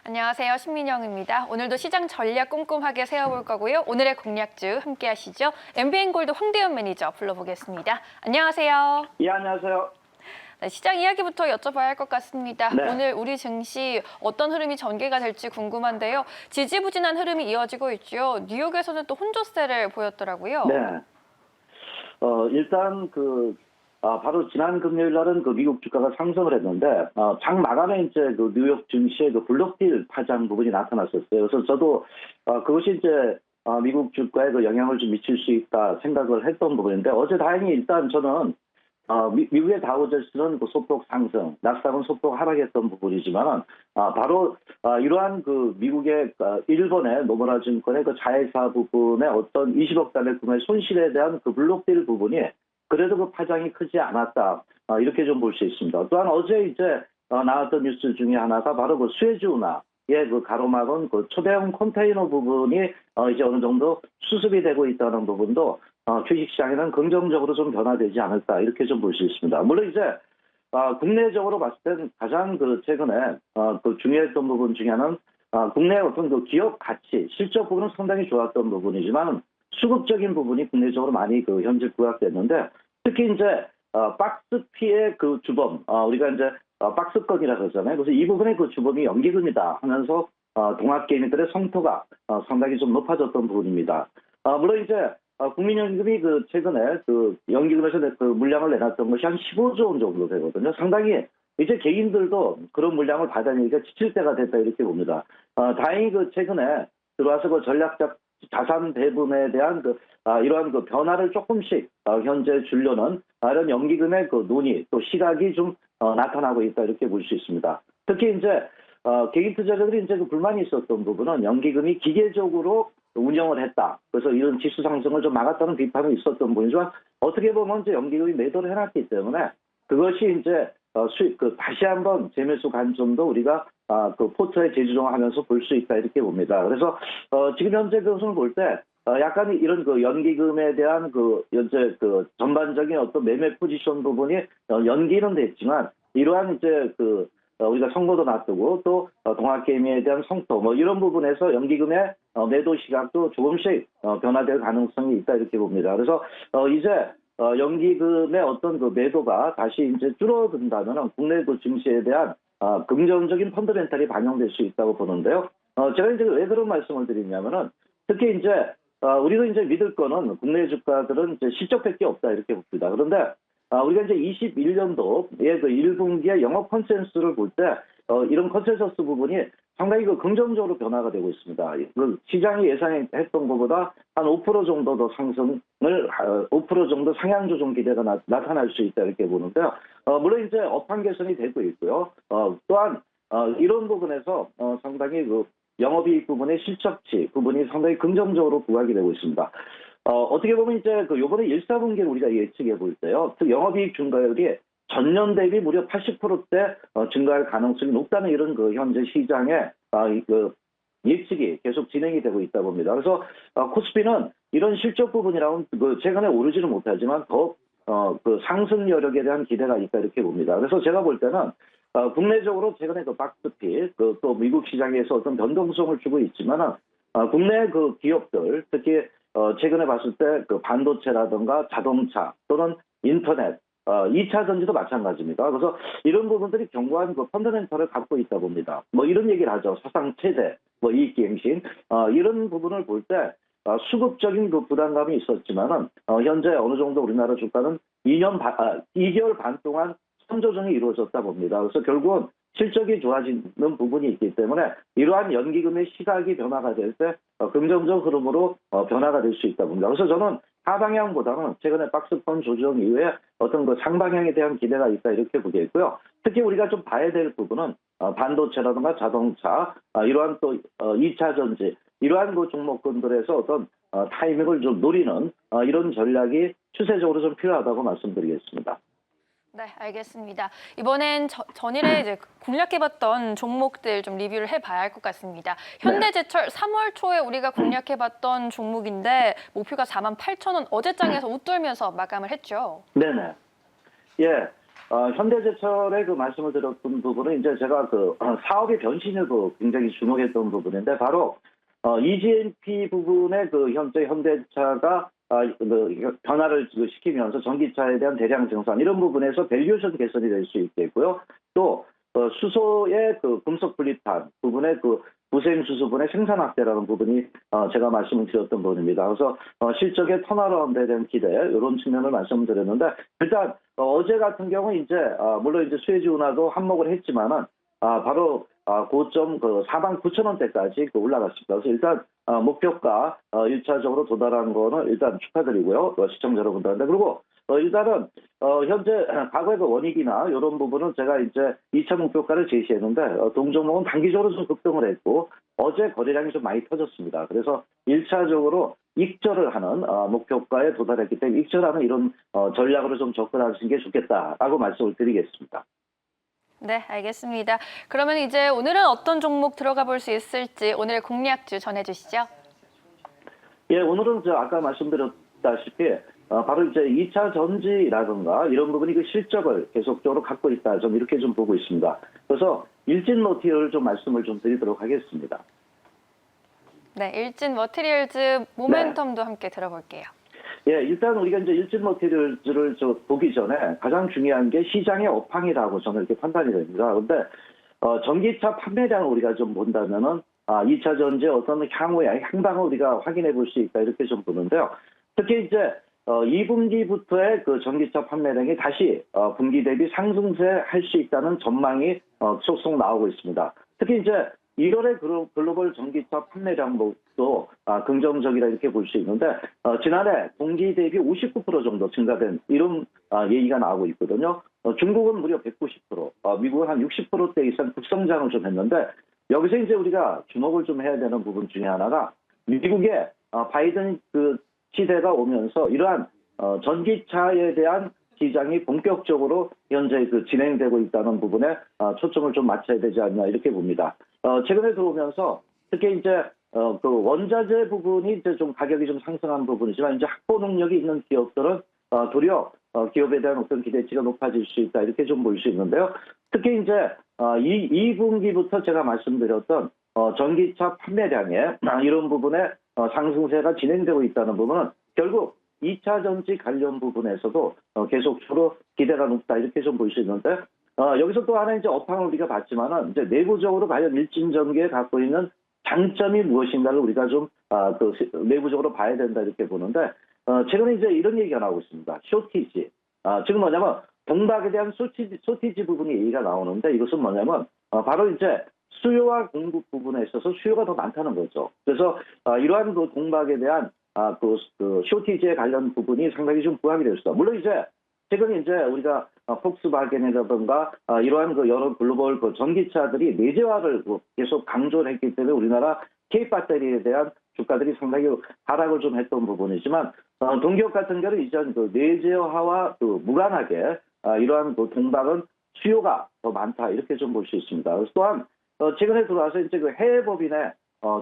안녕하세요. 신민영입니다. 오늘도 시장 전략 꼼꼼하게 세워볼 거고요. 오늘의 공략주 함께 하시죠. MBN골드 황대현 매니저 불러보겠습니다. 안녕하세요. 예, 안녕하세요. 네, 시장 이야기부터 여쭤봐야 할 것 같습니다. 네. 오늘 우리 증시 어떤 흐름이 전개가 될지 궁금한데요. 지지부진한 흐름이 이어지고 있죠. 뉴욕에서는 또 혼조세를 보였더라고요. 네. 일단 바로 지난 금요일 날은 미국 주가가 상승을 했는데, 장 마감에 이제 뉴욕 증시의 블록딜 파장 부분이 나타났었어요. 그래서 저도, 그것이 이제, 미국 주가에 영향을 좀 미칠 수 있다 생각을 했던 부분인데, 어제 다행히 일단 저는, 미국의 다우지수는 소폭 상승, 나스닥은 소폭 하락했던 부분이지만, 바로, 이러한 미국의, 일본의 노무라 증권의 자회사 부분의 어떤 20억 달러 규모의 손실에 대한 블록딜 부분이 그래도 파장이 크지 않았다. 이렇게 좀 볼 수 있습니다. 또한 어제 이제, 나왔던 뉴스 중에 하나가 바로 수에즈 운하의 가로막은 초대형 컨테이너 부분이, 이제 어느 정도 수습이 되고 있다는 부분도, 주식시장에는 긍정적으로 좀 변화되지 않을까 이렇게 좀 볼 수 있습니다. 물론 이제 국내적으로 봤을 때는 가장 최근에 중요했던 부분 중에 하나는 국내 어떤 기업 가치, 실적 부분은 상당히 좋았던 부분이지만 수급적인 부분이 국내적으로 많이 현재 부각됐는데 특히 이제 박스피의 주범, 우리가 이제 박스권이라고 하잖아요. 그래서 이 부분의 주범이 연기금이다 하면서 동학개미들의 성토가 상당히 좀 높아졌던 부분입니다. 물론 이제 국민연금이 최근에 연기금에서 물량을 내놨던 것이 한 15조 원 정도 되거든요. 상당히 이제 개인들도 그런 물량을 받아내기가 지칠 때가 됐다 이렇게 봅니다. 다행히 최근에 들어와서 전략적 자산 배분에 대한 이러한 변화를 조금씩 현재 주려는 이런 연기금의 논의 또 시각이 좀 나타나고 있다 이렇게 볼 수 있습니다. 특히 이제 개인 투자자들이 이제 불만이 있었던 부분은 연기금이 기계적으로 운영을 했다. 그래서 이런 지수 상승을 좀 막았다는 비판이 있었던 부분이지만 어떻게 보면 이제 연기금이 매도를 해놨기 때문에 그것이 이제 다시 한번 재매수 관점도 우리가 포트에 재조정하면서 볼 수 있다 이렇게 봅니다. 그래서 지금 현재 그것을 볼 때 약간 이런 연기금에 대한 현재 전반적인 어떤 매매 포지션 부분이 연기는 됐지만 이러한 이제 우리가 선거도 놔두고 또 동학개미에 대한 성토 이런 부분에서 연기금의 매도 시각도 조금씩 변화될 가능성이 있다 이렇게 봅니다. 그래서 이제 연기금의 어떤 매도가 다시 이제 줄어든다면 국내 증시에 대한 긍정적인 펀더멘탈이 반영될 수 있다고 보는데요. 제가 이제 왜 그런 말씀을 드리냐면은 특히 이제 우리도 이제 믿을 거는 국내 주가들은 이제 실적밖에 없다 이렇게 봅니다. 그런데 우리가 이제 21년도의 1분기의 영업 컨센서스를 볼 때 이런 컨센서스 부분이 상당히 긍정적으로 변화가 되고 있습니다. 시장이 예상했던 것보다 한 5% 정도 더 상승을 5% 정도 상향 조정 기대가 나타날 수 있다 이렇게 보는데요. 물론 이제 업황 개선이 되고 있고요. 또한 이런 부분에서 상당히 영업이익 부분의 실적치 부분이 상당히 긍정적으로 부각이 되고 있습니다. 어떻게 보면 이제 요번에 1, 4분기를 우리가 예측해 볼 때요. 영업이익 증가율이 전년 대비 무려 80%대 증가할 가능성이 높다는 이런 현재 시장의 예측이 계속 진행이 되고 있다 봅니다. 그래서 코스피는 이런 실적 부분이라면 최근에 오르지는 못하지만 더 상승 여력에 대한 기대가 있다 이렇게 봅니다. 그래서 제가 볼 때는 국내적으로 최근에 박스피 또 미국 시장에서 어떤 변동성을 주고 있지만은 국내 기업들 특히 최근에 봤을 때 반도체라든가 자동차 또는 인터넷 2차 전지도 마찬가지입니다. 그래서 이런 부분들이 견고한 펀더멘털을 갖고 있다 봅니다. 이런 얘기를 하죠. 사상 최대 이익갱신 이런 부분을 볼 때 수급적인 부담감이 있었지만은 현재 어느 정도 우리나라 주가는 2개월 반 동안 선조정이 이루어졌다 봅니다. 그래서 결국은 실적이 좋아지는 부분이 있기 때문에 이러한 연기금의 시각이 변화가 될 때 긍정적 흐름으로 변화가 될 수 있다 봅니다. 그래서 저는 하방향보다는 최근에 박스권 조정 이후에 어떤 상방향에 대한 기대가 있다 이렇게 보겠고요. 특히 우리가 좀 봐야 될 부분은 반도체라든가 자동차 이러한 또 2차 전지 이러한 종목군들에서 어떤 타이밍을 좀 노리는 이런 전략이 추세적으로 좀 필요하다고 말씀드리겠습니다. 네, 알겠습니다. 이번엔 전일에 이제 공략해봤던 종목들 좀 리뷰를 해봐야 할 것 같습니다. 현대제철 3월 초에 우리가 공략해봤던 종목인데 목표가 48,000원 어제장에서 웃돌면서 마감을 했죠. 네네. 예. 현대제철의 그 말씀을 드렸던 부분은 이제 제가 그 사업의 변신에도 굉장히 주목했던 부분인데 바로 EGMP 부분에 그 현재 현대차가 그 변화를 시키면서 전기차에 대한 대량 생산 이런 부분에서 밸류에이션 개선이 될 수 있겠고요. 또 수소의 그 금속 분리탄 부분의 그 부생 수소분의 생산 확대라는 부분이 제가 말씀을 드렸던 부분입니다. 그래서 실적의 턴어라운드에 대한 기대 이런 측면을 말씀드렸는데 일단 어제 같은 경우 이제 물론 이제 수혜주 운하도 한몫을 했지만은 바로 고점 그 49,000원대까지 올라갔습니다. 그래서 일단 목표가 1차적으로 도달한 거는 일단 축하드리고요. 시청자 여러분들한테. 그리고 일단은 현재 과거의 그 원익이나 이런 부분은 제가 이제 2차 목표가를 제시했는데 동종목은 단기적으로 좀 급등을 했고 어제 거래량이 좀 많이 터졌습니다. 그래서 1차적으로 익절을 하는 목표가에 도달했기 때문에 익절하는 이런 전략으로 좀 접근하시는 게 좋겠다라고 말씀을 드리겠습니다. 네, 알겠습니다. 그러면 이제 오늘은 어떤 종목 들어가 볼 수 있을지 오늘의 공략주 전해주시죠. 예, 오늘은 아까 말씀드렸다시피 바로 이제 2차 전지라든가 이런 부분이 그 실적을 계속적으로 갖고 있다. 좀 이렇게 좀 보고 있습니다. 그래서 일진 머티리얼 좀 말씀을 좀 드리도록 하겠습니다. 네, 일진 머티리얼즈 모멘텀도 함께 들어볼게요. 예, 일단 우리가 이제 일진 머티리얼즈를 보기 전에 가장 중요한 게 시장의 업황이라고 저는 이렇게 판단이 됩니다. 그런데 전기차 판매량을 우리가 좀 본다면은 2차 전지의 어떤 향후의 향방을 우리가 확인해 볼 수 있다 이렇게 좀 보는데요. 특히 이제 2분기부터의 그 전기차 판매량이 다시 분기 대비 상승세 할 수 있다는 전망이 속속 나오고 있습니다. 특히 이제 1월의 글로벌 전기차 판매량도 긍정적이라 이렇게 볼 수 있는데 지난해 동기 대비 59% 정도 증가된 이런 얘기가 나오고 있거든요. 중국은 무려 190%, 미국은 한 60%대 이상 급성장을 좀 했는데 여기서 이제 우리가 주목을 좀 해야 되는 부분 중에 하나가 미국의 바이든 그 시대가 오면서 이러한 전기차에 대한 시장이 본격적으로 현재 그 진행되고 있다는 부분에 초점을 좀 맞춰야 되지 않나 이렇게 봅니다. 최근에 들어오면서 특히 이제 그 원자재 부분이 이제 좀 가격이 좀 상승한 부분이지만 이제 확보 능력이 있는 기업들은 도리어 기업에 대한 어떤 기대치가 높아질 수 있다 이렇게 좀 볼 수 있는데요. 특히 이제 2분기부터 제가 말씀드렸던 전기차 판매량에 이런 부분에 상승세가 진행되고 있다는 부분은 결국 2차 전지 관련 부분에서도 계속적으로 기대가 높다 이렇게 좀 볼 수 있는데 여기서 또 하나 이제 업황을 우리가 봤지만은 이제 내부적으로 과연 일진전기에 갖고 있는 장점이 무엇인가를 우리가 좀 그 내부적으로 봐야 된다 이렇게 보는데 최근에 이제 이런 얘기가 나오고 있습니다. 쇼티지. 지금 뭐냐면 동박에 대한 쇼티지 부분이 얘기가 나오는데 이것은 뭐냐면 바로 이제 수요와 공급 부분에 있어서 수요가 더 많다는 거죠. 그래서 이러한 그 동박에 대한 그 쇼티지에 관련 부분이 상당히 좀 부합이 될 수다. 물론 이제 최근에 이제 우리가 폭스바겐이라든가 이러한 그 여러 글로벌 그 전기차들이 내재화를 계속 강조를 했기 때문에 우리나라 K 배터리에 대한 주가들이 상당히 하락을 좀 했던 부분이지만 동기업 같은 경우는 이전 그 내재화와 그 무관하게 이러한 그 동박은 수요가 더 많다 이렇게 좀 볼 수 있습니다. 그래서 또한 최근에 들어와서 이제 그 해외 법인의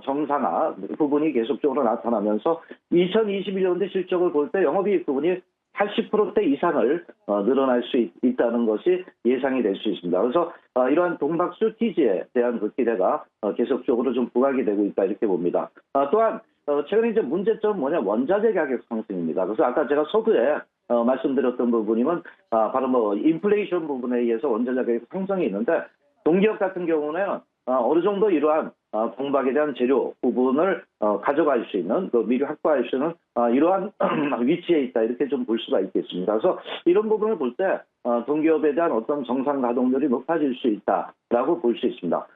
정상화 부분이 계속적으로 나타나면서 2021년도 실적을 볼 때 영업이익 부분이 80%대 이상을 늘어날 수 있다는 것이 예상이 될 수 있습니다. 그래서 이러한 동박 쇼티지에 대한 그 기대가 계속적으로 좀 부각이 되고 있다 이렇게 봅니다. 또한 최근에 이제 문제점은 뭐냐 원자재 가격 상승입니다. 그래서 아까 제가 서두에 말씀드렸던 부분이면 바로 뭐 인플레이션 부분에 의해서 원자재 가격 상승이 있는데 동기업 같은 경우는 어느 정도 이러한 동박에 대한 재료 부분을 가져갈 수 있는 미리 확보할 수 있는 이러한 위치에 있다 이렇게 좀 볼 수가 있겠습니다. 그래서 이런 부분을 볼 때 동기업에 대한 어떤 정상 가동률이 높아질 수 있다라고 볼 수 있습니다.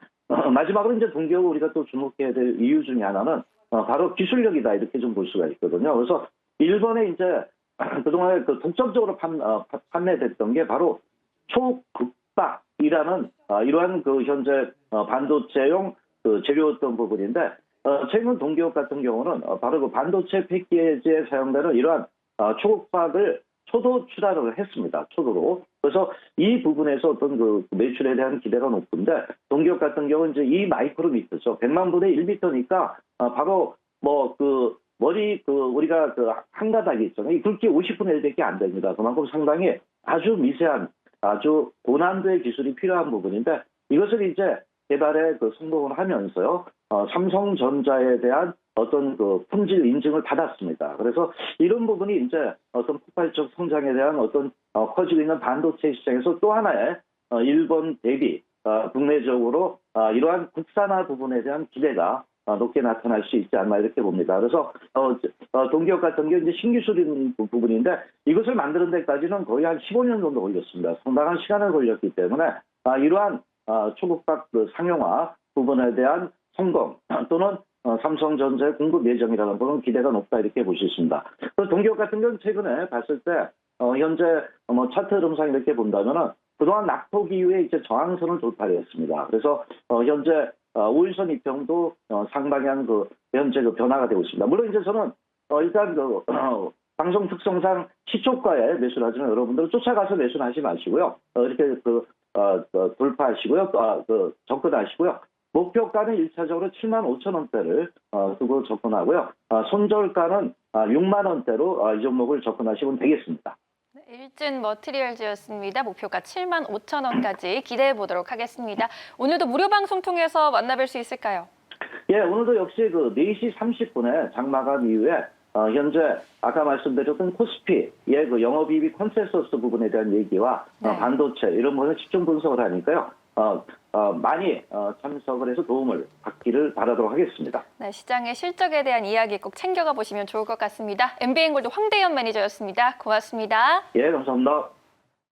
마지막으로 이제 동기업을 우리가 또 주목해야 될 이유 중에 하나는 바로 기술력이다 이렇게 좀 볼 수가 있거든요. 그래서 일본에 이제 그동안에 그 독점적으로 판매됐던 게 바로 초극박이라는 이러한 그 현재 반도체용 그 재료였던 부분인데 최근 동기업 같은 경우는 바로 그 반도체 패키지에 사용되는 이러한 초극박을 초도 출하를 했습니다. 초도로. 그래서 이 부분에서 어떤 그 매출에 대한 기대가 높은데 동기업 같은 경우는 이제 이 마이크로미터죠. 100만 분의 1미터니까 바로 뭐 그 머리 그 우리가 그 한 가닥이 있잖아요. 굵기 50분의 1밖에 안 됩니다. 그만큼 상당히 아주 미세한 아주 고난도의 기술이 필요한 부분인데 이것을 이제 개발에 성공을 하면서요. 삼성전자에 대한 어떤 품질 인증을 받았습니다. 그래서 이런 부분이 이제 어떤 폭발적 성장에 대한 어떤 커지고 있는 반도체 시장에서 또 하나의 일본 대비 국내적으로 이러한 국산화 부분에 대한 기대가 높게 나타날 수 있지 않나 이렇게 봅니다. 그래서 동기업 같은 게 이제 신기술인 부분인데 이것을 만드는 데까지는 거의 한 15년 정도 걸렸습니다. 상당한 시간을 걸렸기 때문에 이러한 초급각 상용화 부분에 대한 성공 또는 삼성전자의 공급 예정이라는 부분은 기대가 높다 이렇게 볼 수 있습니다. 동기업 같은 경우는 최근에 봤을 때 현재 차트 흐름상 이렇게 본다면은 그동안 낙폭 이후에 이제 저항선을 돌파를 했습니다. 그래서 현재 5일선 이평도 상방향 현재 변화가 되고 있습니다. 물론 이제 저는 일단 방송 특성상 시초가에 매수를 하지만 여러분들 쫓아가서 매수는 하지 마시고요. 이렇게 돌파하시고요. 접근하시고요. 목표가는 1차적으로 75,000원대를 두고 접근하고요. 손절가는 6만 원대로 이 종목을 접근하시면 되겠습니다. 일진 머티리얼즈였습니다. 목표가 75,000원까지 기대해 보도록 하겠습니다. 오늘도 무료 방송 통해서 만나뵐 수 있을까요? 예, 오늘도 역시 4시 30분에 장마감 이후에 현재 아까 말씀드렸던 코스피의 영업이익 컨센서스 부분에 대한 얘기와 네. 반도체 이런 부분을 집중 분석을 하니까요. 많이 참석을 해서 도움을 받기를 바라도록 하겠습니다. 네, 시장의 실적에 대한 이야기 꼭 챙겨가 보시면 좋을 것 같습니다. MBN골드 황대현 매니저였습니다. 고맙습니다. 예, 감사합니다.